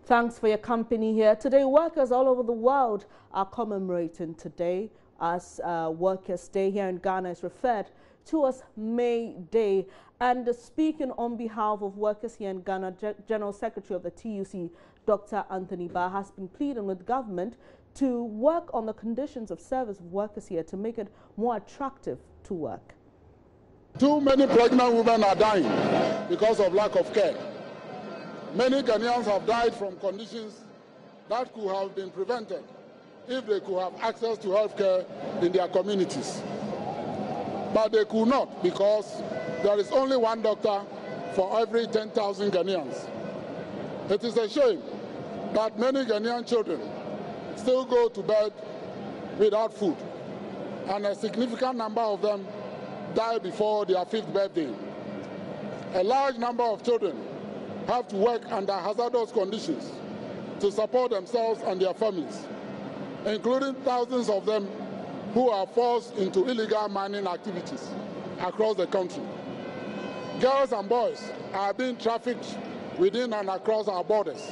Thanks for your company here. Today, workers all over the world are commemorating today as Workers' Day. Here in Ghana is referred to as May Day. And speaking on behalf of workers here in Ghana, General Secretary of the TUC, Dr. Anthony Bah, has been pleading with government to work on the conditions of service of workers here to make it more attractive to work. Too many pregnant women are dying because of lack of care. Many Ghanaians have died from conditions that could have been prevented if they could have access to health care in their communities. But they could not because there is only one doctor for every 10,000 Ghanaians. It is a shame that many Ghanaian children still go to bed without food, and a significant number of them die before their 5th birthday. A large number of children have to work under hazardous conditions to support themselves and their families, including thousands of them who are forced into illegal mining activities across the country. Girls and boys are being trafficked within and across our borders.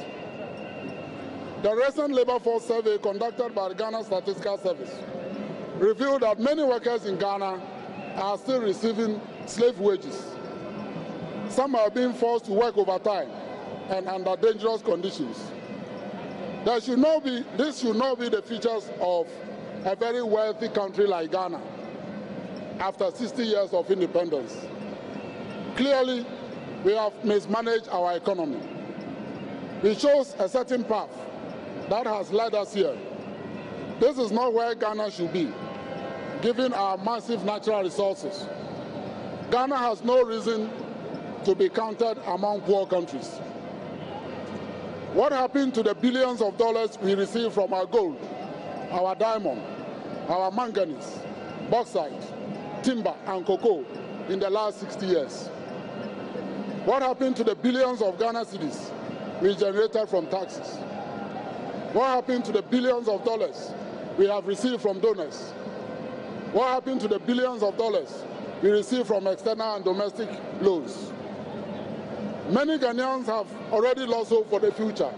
The recent labor force survey conducted by the Ghana Statistical Service revealed that many workers in Ghana are still receiving slave wages. Some are being forced to work overtime and under dangerous conditions. This should not be the features of a very wealthy country like Ghana after 60 years of independence. Clearly, we have mismanaged our economy. We chose a certain path that has led us here. This is not where Ghana should be, given our massive natural resources. Ghana has no reason to be counted among poor countries. What happened to the billions of dollars we received from our gold, our diamond, our manganese, bauxite, timber, and cocoa in the last 60 years? What happened to the billions of Ghana cedis we generated from taxes? What happened to the billions of dollars we have received from donors? What happened to the billions of dollars we receive from external and domestic loans? Many Ghanaians have already lost hope for the future.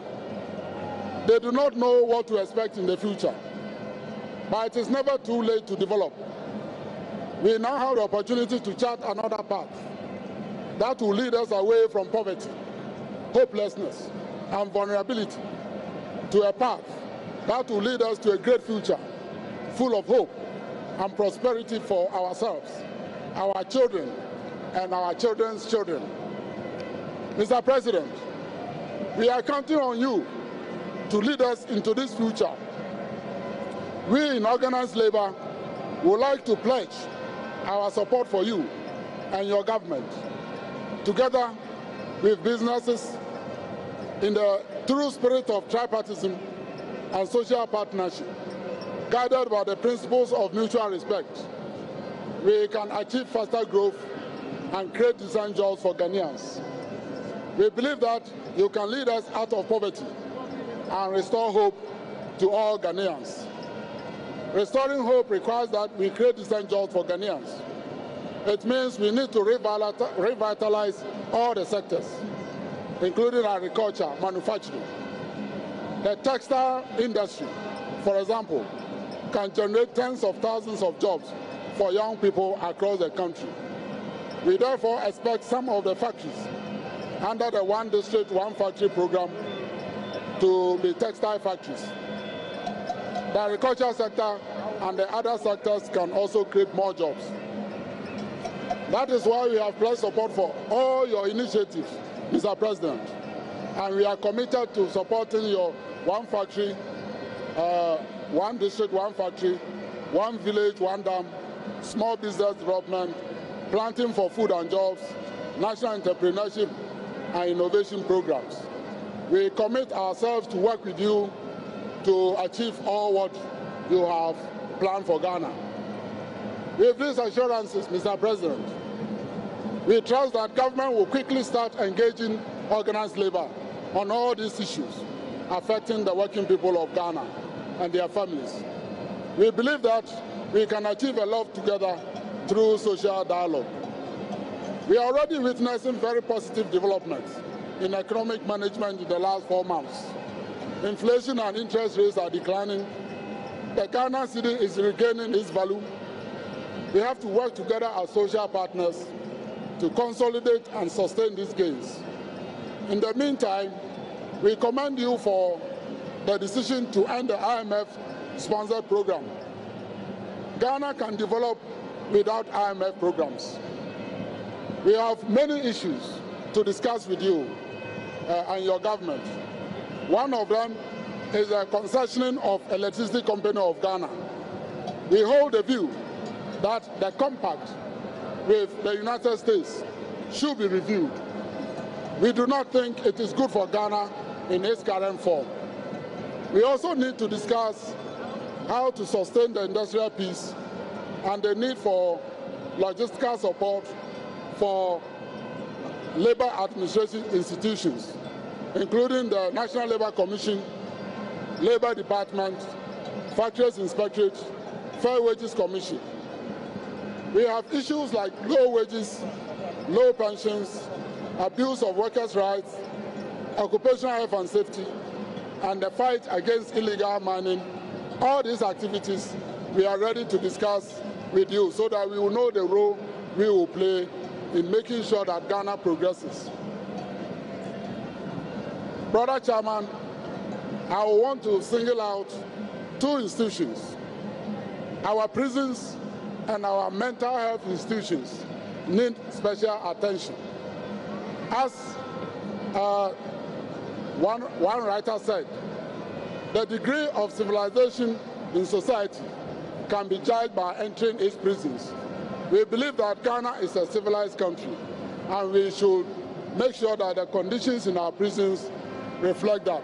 They do not know what to expect in the future. But it is never too late to develop. We now have the opportunity to chart another path that will lead us away from poverty, hopelessness, and vulnerability to a path that will lead us to a great future full of hope and prosperity for ourselves, our children, and our children's children. Mr. President, we are counting on you to lead us into this future. We in organized labor would like to pledge our support for you and your government, together with businesses, in the true spirit of tripartism and social partnership, guided by the principles of mutual respect. We can achieve faster growth and create decent jobs for Ghanaians. We believe that you can lead us out of poverty and restore hope to all Ghanaians. Restoring hope requires that we create decent jobs for Ghanaians. It means we need to revitalize all the sectors, including agriculture, manufacturing. The textile industry, for example, can generate tens of thousands of jobs for young people across the country. We therefore expect some of the factories under the One District, One Factory program to be textile factories. The agriculture sector and the other sectors can also create more jobs. That is why we have pledged support for all your initiatives, Mr. President, and we are committed to supporting your One Factory, One District, One Factory, One Village, One Dam, small business development, planting for food and jobs, national entrepreneurship and innovation programs. We commit ourselves to work with you to achieve all what you have planned for Ghana. With these assurances, Mr. President, we trust that government will quickly start engaging organized labor on all these issues affecting the working people of Ghana and their families. We believe that we can achieve a lot together through social dialogue. We are already witnessing very positive developments in economic management in the last 4 months. Inflation and interest rates are declining. The Ghana cedi is regaining its value. We have to work together as social partners to consolidate and sustain these gains. In the meantime, we commend you for the decision to end the IMF-sponsored program. Ghana can develop without IMF programs. We have many issues to discuss with you and your government. One of them is the concessioning of Electricity Company of Ghana. We hold the view that the compact with the United States should be reviewed. We do not think it is good for Ghana in its current form. We also need to discuss how to sustain the industrial peace and the need for logistical support for labor administration institutions, including the National Labour Commission, Labour Department, Factories Inspectorate, Fair Wages Commission. We have issues like low wages, low pensions, abuse of workers' rights, occupational health and safety, and the fight against illegal mining. All these activities we are ready to discuss with you so that we will know the role we will play in making sure that Ghana progresses. Brother Chairman, I want to single out two institutions. Our prisons and our mental health institutions need special attention. As one writer said, the degree of civilization in society can be judged by entering its prisons. We believe that Ghana is a civilized country, and we should make sure that the conditions in our prisons reflect that.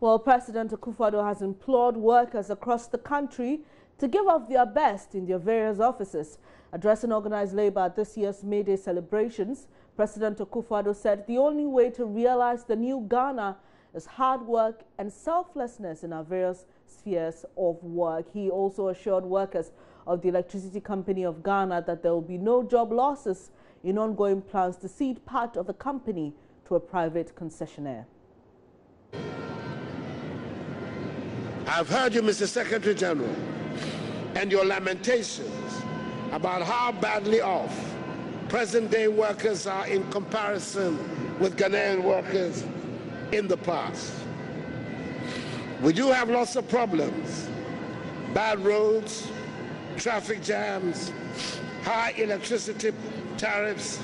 Well, President Akufo-Addo has implored workers across the country to give up their best in their various offices. Addressing organized labor at this year's May Day celebrations, President Akufo-Addo said the only way to realize the new Ghana is hard work and selflessness in our various spheres of work. He also assured workers of the Electricity Company of Ghana that there will be no job losses in ongoing plans to cede part of the company to a private concessionaire. I've heard you, Mr. Secretary General, and your lamentations about how badly off present-day workers are in comparison with Ghanaian workers in the past. We do have lots of problems: bad roads, traffic jams, high electricity tariffs,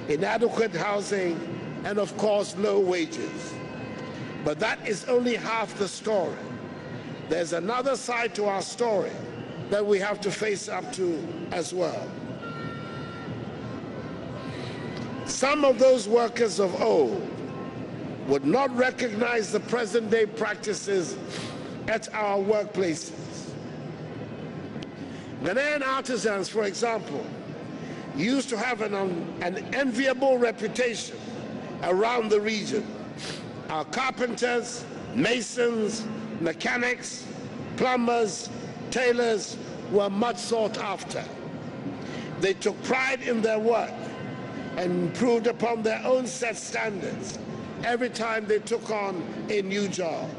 inadequate housing, and of course low wages. But that is only half the story. There's another side to our story that we have to face up to as well. Some of those workers of old would not recognize the present-day practices at our workplaces. Ghanaian artisans, for example, used to have an enviable reputation around the region. Our carpenters, masons, mechanics, plumbers, tailors were much sought after. They took pride in their work and improved upon their own set standards every time they took on a new job.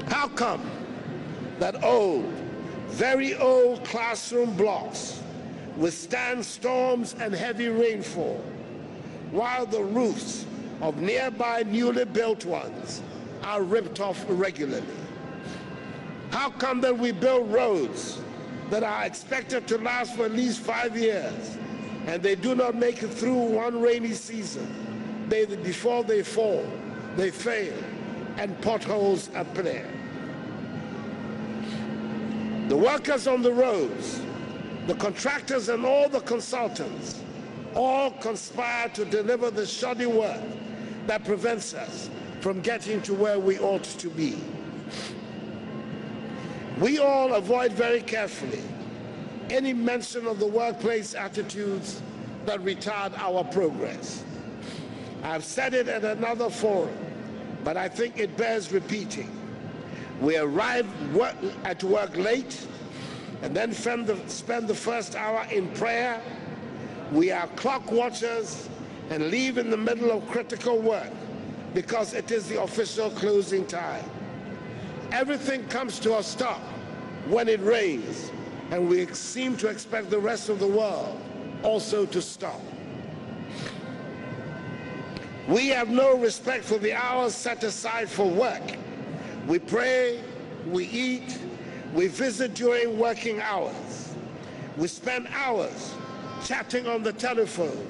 How come that old, very old classroom blocks withstand storms and heavy rainfall, while the roofs of nearby newly built ones are ripped off regularly? How come that we build roads that are expected to last for at least 5 years, and they do not make it through one rainy season? Before they fall, they fail, and potholes appear. The workers on the roads, the contractors, and all the consultants all conspire to deliver the shoddy work that prevents us from getting to where we ought to be. We all avoid very carefully any mention of the workplace attitudes that retard our progress. I've said it at another forum, but I think it bears repeating. We arrive at work late and then spend the first hour in prayer. We are clock watchers and leave in the middle of critical work because it is the official closing time. Everything comes to a stop when it rains, and we seem to expect the rest of the world also to stop. We have no respect for the hours set aside for work. We pray, we eat, we visit during working hours. We spend hours chatting on the telephone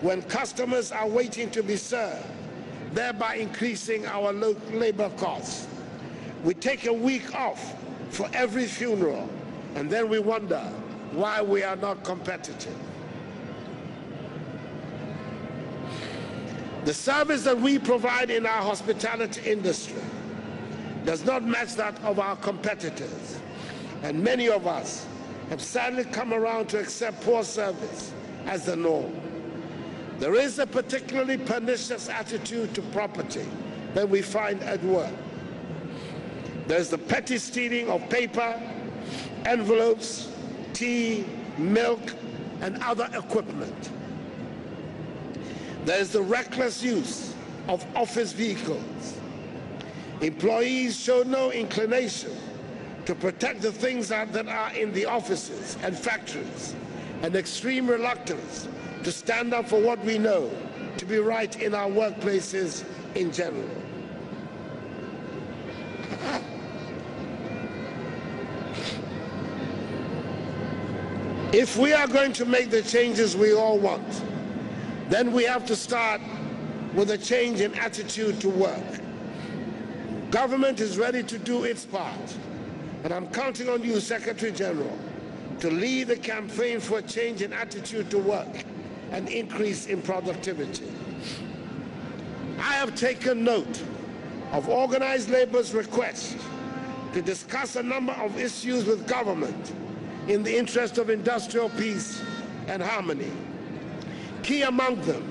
when customers are waiting to be served, thereby increasing our labor costs. We take a week off for every funeral, and then we wonder why we are not competitive. The service that we provide in our hospitality industry does not match that of our competitors, and many of us have sadly come around to accept poor service as the norm. There is a particularly pernicious attitude to property that we find at work. There's the petty stealing of paper, envelopes, tea, milk, and other equipment. There's the reckless use of office vehicles. Employees show no inclination to protect the things that are in the offices and factories, and extreme reluctance to stand up for what we know to be right in our workplaces in general. If we are going to make the changes we all want, then we have to start with a change in attitude to work. Government is ready to do its part, and I'm counting on you, Secretary General, to lead the campaign for a change in attitude to work and increase in productivity. I have taken note of organized labor's request to discuss a number of issues with government in the interest of industrial peace and harmony. Key among them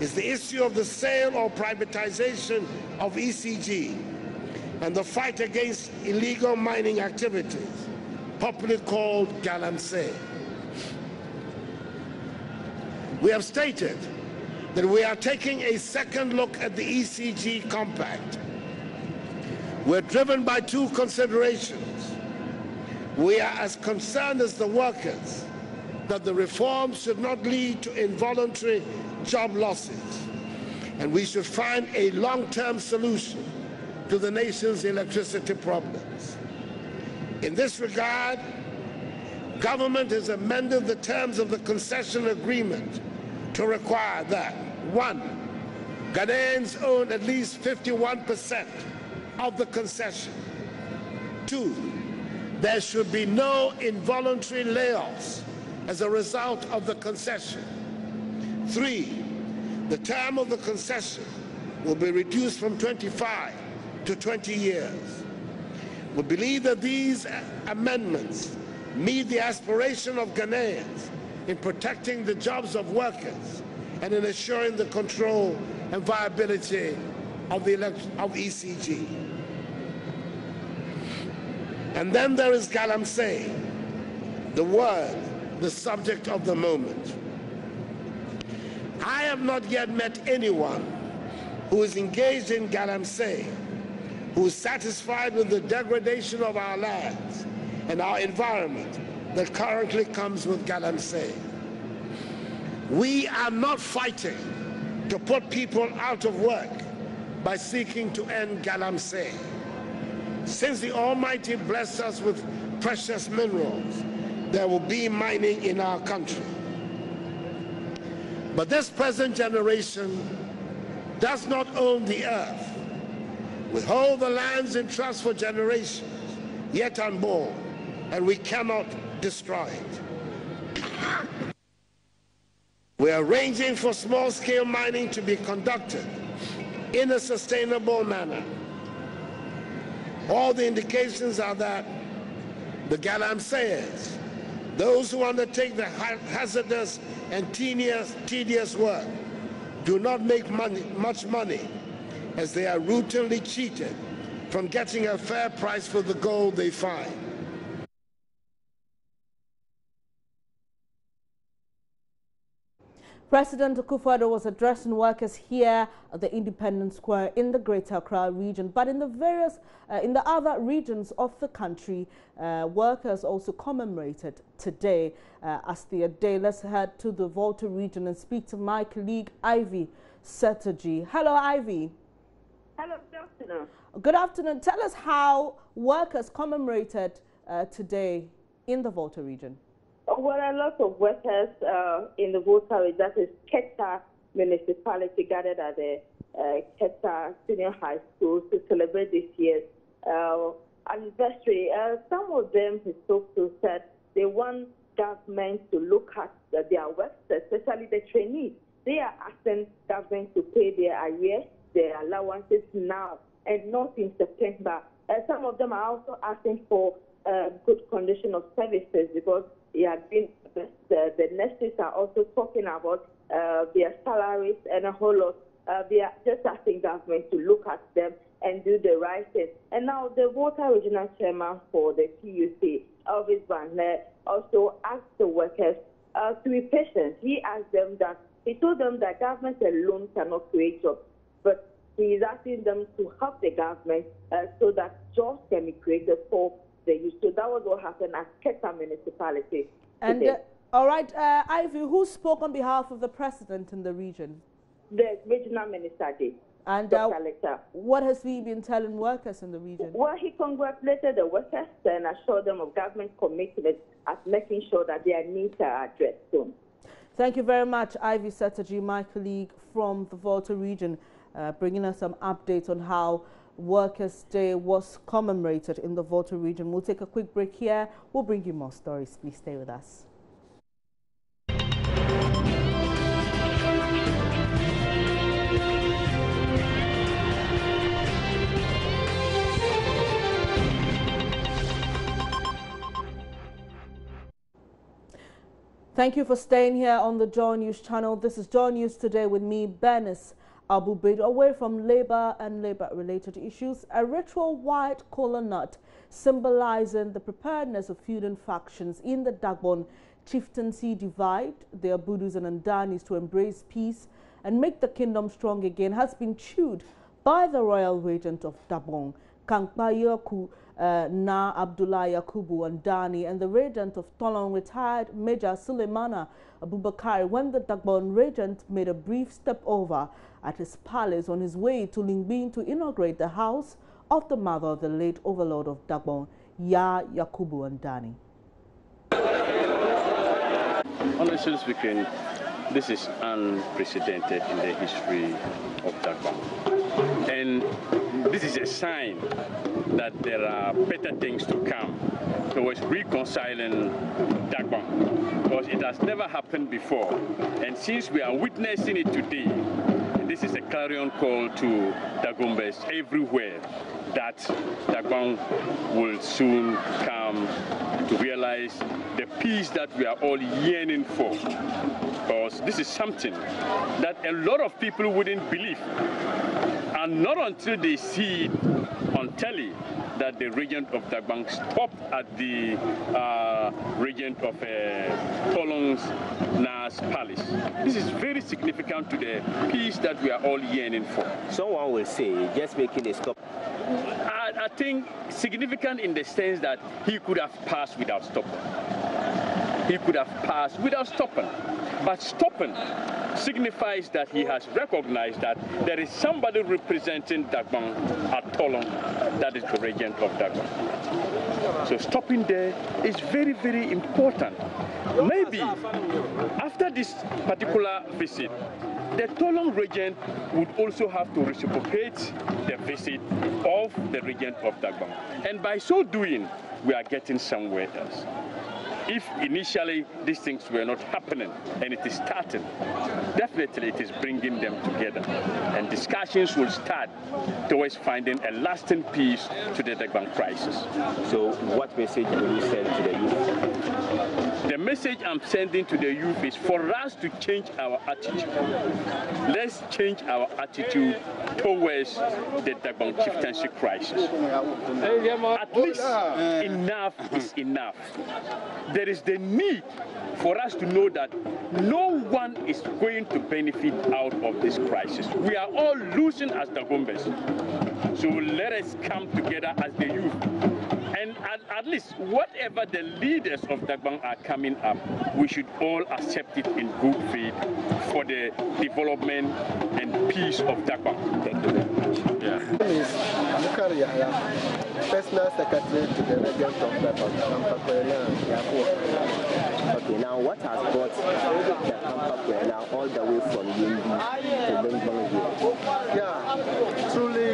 is the issue of the sale or privatization of ECG and the fight against illegal mining activities, popularly called Galamsey. We have stated that we are taking a second look at the ECG compact. We're driven by two considerations. We are as concerned as the workers that the reforms should not lead to involuntary job losses, and we should find a long-term solution to the nation's electricity problems. In this regard, government has amended the terms of the concession agreement to require that, 1, Ghanaians own at least 51% of the concession. 2, there should be no involuntary layoffs as a result of the concession. 3, the term of the concession will be reduced from 25 to 20 years. We believe that these amendments meet the aspiration of Ghanaians in protecting the jobs of workers and in assuring the control and viability of ECG. And then there is Galamsey, the word, the subject of the moment. I have not yet met anyone who is engaged in Galamsey who is satisfied with the degradation of our lands and our environment that currently comes with Galamsey. We are not fighting to put people out of work by seeking to end Galamsey. Since the Almighty blessed us with precious minerals, there will be mining in our country. But this present generation does not own the earth. We hold the lands in trust for generations, yet unborn, and we cannot destroy it. We are arranging for small-scale mining to be conducted in a sustainable manner. All the indications are that the Galamseyers, those who undertake the hazardous and tedious work, do not make much money, as they are routinely cheated from getting a fair price for the gold they find. President Akufo-Addo was addressing workers here at the Independence Square in the Greater Accra region, but in the other regions of the country, workers also commemorated today as their day. Let's head to the Volta region and speak to my colleague Ivy Setaji. Hello, Ivy. Hello, good afternoon. Good afternoon. Tell us how workers commemorated today in the Volta region. Well, a lot of workers in the Volta region, that is Keta municipality, gathered at the Keta Senior High School to celebrate this year's anniversary. Some of them who spoke to said they want government to look at their works, especially the trainees. They are asking government to pay their arrears, their allowances now and not in September. Some of them are also asking for good condition of services because the nurses are also talking about their salaries and a whole lot. They are just asking government to look at them and do the right thing. And now the Volta Regional Chairman for the TUC, Elvis Banler, also asked the workers to be patient. He told them that government alone cannot create jobs, but he is asking them to help the government so that jobs can be created for the youth. So that was what happened at Keta municipality. And all right, Ivy, who spoke on behalf of the president in the region? The regional minister did. And what has he been telling workers in the region? Well, he congratulated the workers and assured them of government commitment at making sure that their needs are addressed soon. Thank you very much, Ivy Setaji, my colleague from the Volta region, bringing us some updates on how Workers' Day was commemorated in the Volta region. We'll take a quick break here. We'll bring you more stories. Please stay with us. Thank you for staying here on the Joy News channel. This is Joy News Today with me, Bernice Abubaid. Away from labor and labor-related issues, a ritual white kola nut symbolizing the preparedness of feuding factions in the Dagbon chieftaincy divide, their Budus and Andanis, to embrace peace and make the kingdom strong again, has been chewed by the royal regent of Dagbon, Kankpayoku Na Abdullah Yakubu Andani, and the regent of Tolon, retired Major Suleimana Abubakar, when the Dagbon regent made a brief step over at his palace on his way to Lingbin to inaugurate the house of the mother of the late overlord of Dagbon, Ya Yakubu Andani. Honestly speaking, this is unprecedented in the history of Dagbon. And this is a sign that there are better things to come towards reconciling Dagbon, because it has never happened before. And since we are witnessing it today, this is a clarion call to Dagombes everywhere that Dagbon will soon come to realize the peace that we are all yearning for. Because this is something that a lot of people wouldn't believe. And not until they see it on telly that the regent of Dagbon stopped at the regent of Tolon's Nas Palace. This is very significant to the peace that we are all yearning for. Someone will say, just making a stop. I think significant in the sense that he could have passed without stopping. He could have passed without stopping. But stopping signifies that he has recognized that there is somebody representing Dagbon at Tolong, that is the regent of Dagbon. So stopping there is very, very important. Maybe after this particular visit, the Tolong regent would also have to reciprocate the visit of the regent of Dagbon. And by so doing, we are getting somewhere else. If initially these things were not happening and it is starting, definitely it is bringing them together. And discussions will start towards finding a lasting peace to the Dagbon crisis. So what message will you send to the youth? The message I'm sending to the youth is for us to change our attitude. Let's change our attitude towards the Dagbang chieftaincy crisis. At least enough is enough. There is the need for us to know that no one is going to benefit out of this crisis. We are all losing as Dagombes. So let us come together as the youth. And at least whatever the leaders of Dagbang are coming up, we should all accept it in good faith for the development and peace of Dagbang. Thank you very much. Yeah. My name is Bukari Yahya, personal secretary to the regent of Dagbang, Kampakwena Yakuwa. Okay, now what has brought the Kampakwena all the way from Yindi to Lengbong here? Yeah, truly,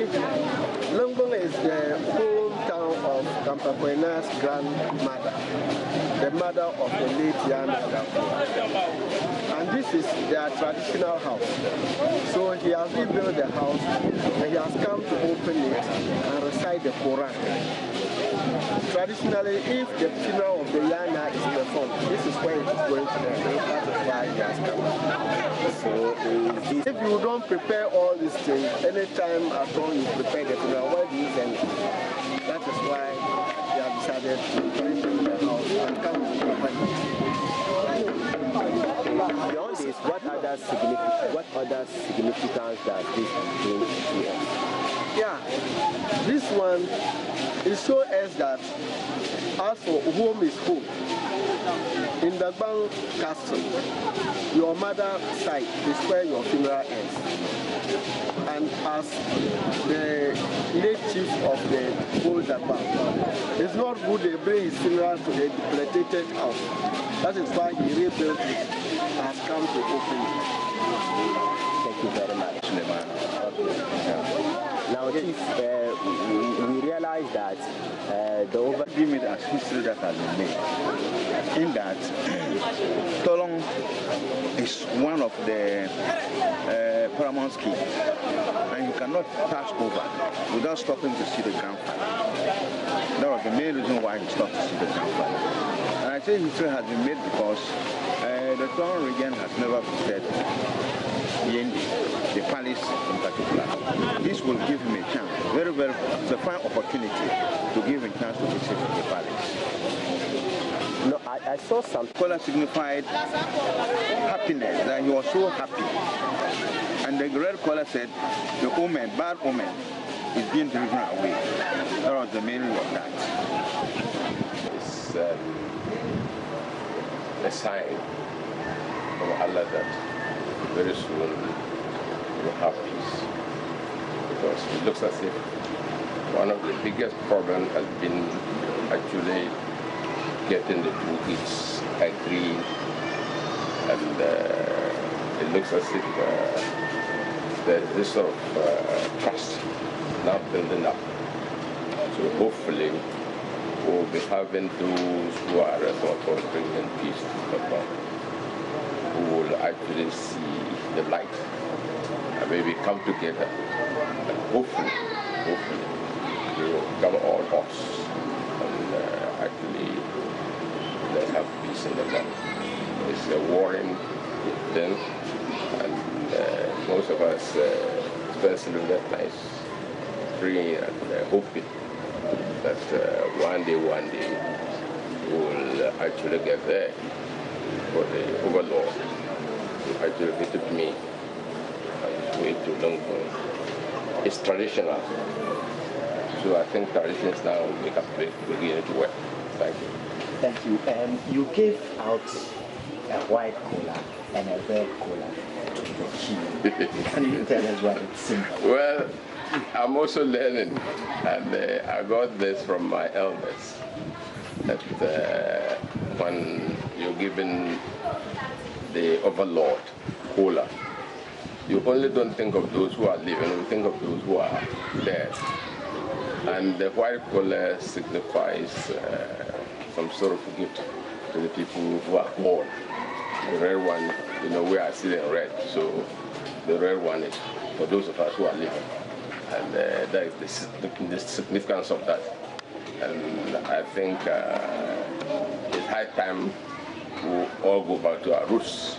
Lengbong is the hometown of Kampakwena's grandmother, the mother of the late Yana Yakuwa. And this is their traditional house. So he has rebuilt the house and he has come to open it and recite the Quran. Traditionally, if the funeral of the Yana is performed, this is where it is going to be. That is why he has come. So if you don't prepare all these things, anytime at all you prepare the funeral, where do you send it? That is why we have decided to rebuild the house and come to provide it. Beyond this, what other significance does this bring to us? Yeah, this one it shows us that as for home is home. In the Dagbang Castle, your mother's side is where your funeral ends. And as the late chief of the whole Dagbang, it's not good they bring his funeral to the debilitated house. That is why he rebuilt it and has come to open it. Thank you very much. Now, Chief, we realize that the agreement as history that has been made, in that Tolong is one of the paramount key, and you cannot pass over without stopping to see the grandfather. That was the main reason why he stopped to see the grandfather. And I say history has been made because the Tolong region has never visited Yendi, the palace in particular. This will give him a chance, it's a fine opportunity to give him a chance to visit the palace. No, I saw some Color signified happiness, that he was so happy. And the red color said, the omen, bad omen, is being driven away. That was the meaning of that. It's a sign from Allah that very soon we'll have peace. Because it looks as if one of the biggest problems has been actually getting the two kids agree, and it looks as if there's this sort of trust now building up. So hopefully we'll be having those who are responsible for bringing peace to the world, who will actually see the light and maybe come together, and hopefully we will come all us and actually let's have peace in the land. It's a warring thing, and most of us spend that nice praying and hoping that one day we will actually get there. For the overlord to actually visit me and way to Lengbong. It's traditional. So I think traditions now begin to work. Thank you. Thank you. You gave out a white collar and a red collar to the chief. Can you tell us what it's symbol? Well, I'm also learning, and I got this from my elders, that when you're given the overlord collar, you only don't think of those who are living, you think of those who are dead. And the white collar signifies some sort of gift to the people who are born. The red one, we are still in red, so the red one is for those of us who are living. And that is the significance of that. And I think it's high time we'll all go back to our roots.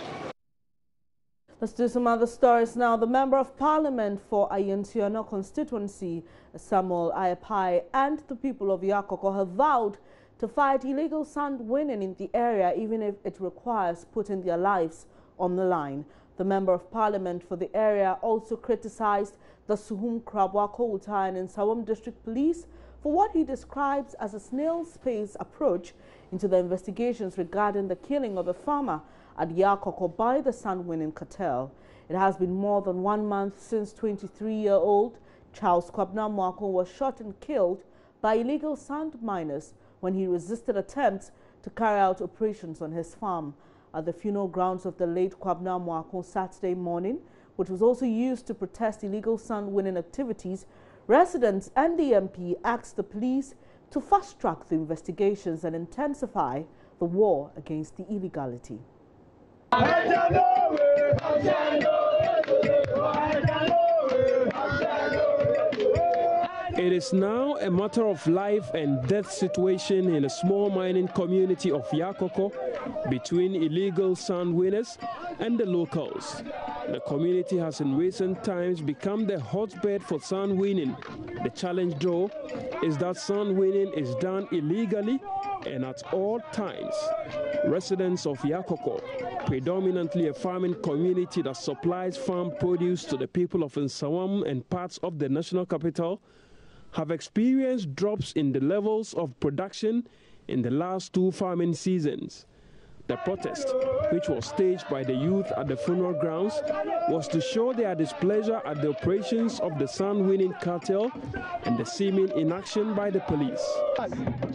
Let's do some other stories now. The Member of Parliament for Ayintiano constituency, Samuel Ayapai, and the people of Yakoko have vowed to fight illegal sand winning in the area, even if it requires putting their lives on the line. The Member of Parliament for the area also criticized the Suhum Krabwa Coal Mine and Sawam District Police for what he describes as a snail's pace approach into the investigations regarding the killing of a farmer at Yakoko by the sand-winning cartel. It has been more than 1 month since 23-year-old Charles Kwabna Mwako was shot and killed by illegal sand miners when he resisted attempts to carry out operations on his farm. At the funeral grounds of the late Kwabna Mwako Saturday morning, which was also used to protest illegal sand-winning activities, residents and the MP asked the police to fast-track the investigations and intensify the war against the illegality. It is now a matter of life and death situation in a small mining community of Yakoko between illegal sand winners and the locals. The community has in recent times become the hotbed for sand winning. The challenge, though, is that sand winning is done illegally and at all times. Residents of Yakoko, predominantly a farming community that supplies farm produce to the people of Nsawam and parts of the national capital, have experienced drops in the levels of production in the last 2 farming seasons. The protest, which was staged by the youth at the funeral grounds, was to show their displeasure at the operations of the sand-winning cartel and the seeming inaction by the police.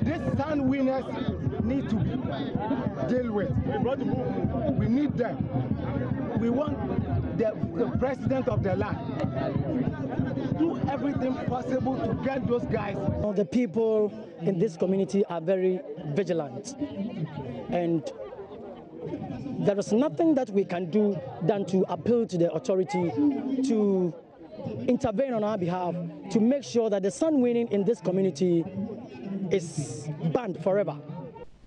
These sand winners need to be dealt with. We need them. We want the president of the land do everything possible to get those guys. The people in this community are very vigilant, and there is nothing that we can do than to appeal to the authority to intervene on our behalf to make sure that the sand winning in this community is banned forever.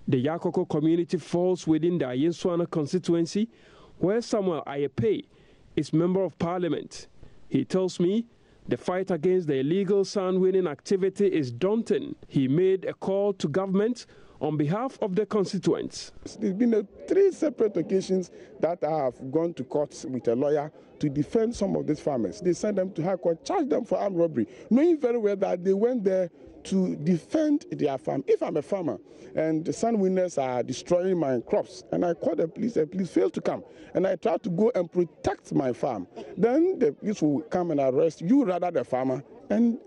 The Yakoko community falls within the Ayinswana constituency, where Samuel Ayapai is Member of Parliament. He tells me the fight against the illegal sand-winning activity is daunting. He made a call to government on behalf of the constituents. There's been 3 separate occasions that I have gone to court with a lawyer to defend some of these farmers. They sent them to High Court, charged them for armed robbery, knowing very well that they went there to defend their farm. If I'm a farmer and the sand winners are destroying my crops and I call the police failed to come, and I try to go and protect my farm, then the police will come and arrest you rather the farmer and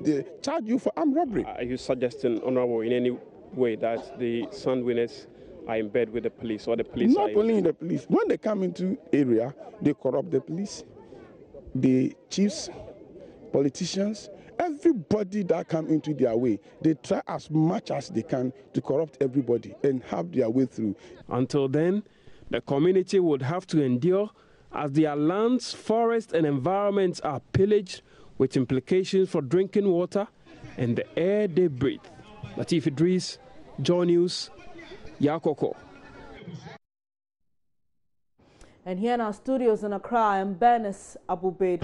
they charge you for armed robbery. Are you suggesting, Honorable, in any way that the sand winners are in bed with the police, or the police Not only in the police. When they come into area, they corrupt the police, the chiefs, politicians, everybody that come into their way. They try as much as they can to corrupt everybody and have their way through. Until then, the community would have to endure as their lands, forests and environments are pillaged, with implications for drinking water and the air they breathe. Latif Idris, Joy News, Yakoko. And here in our studios in Accra, I'm Bernice Abubaid.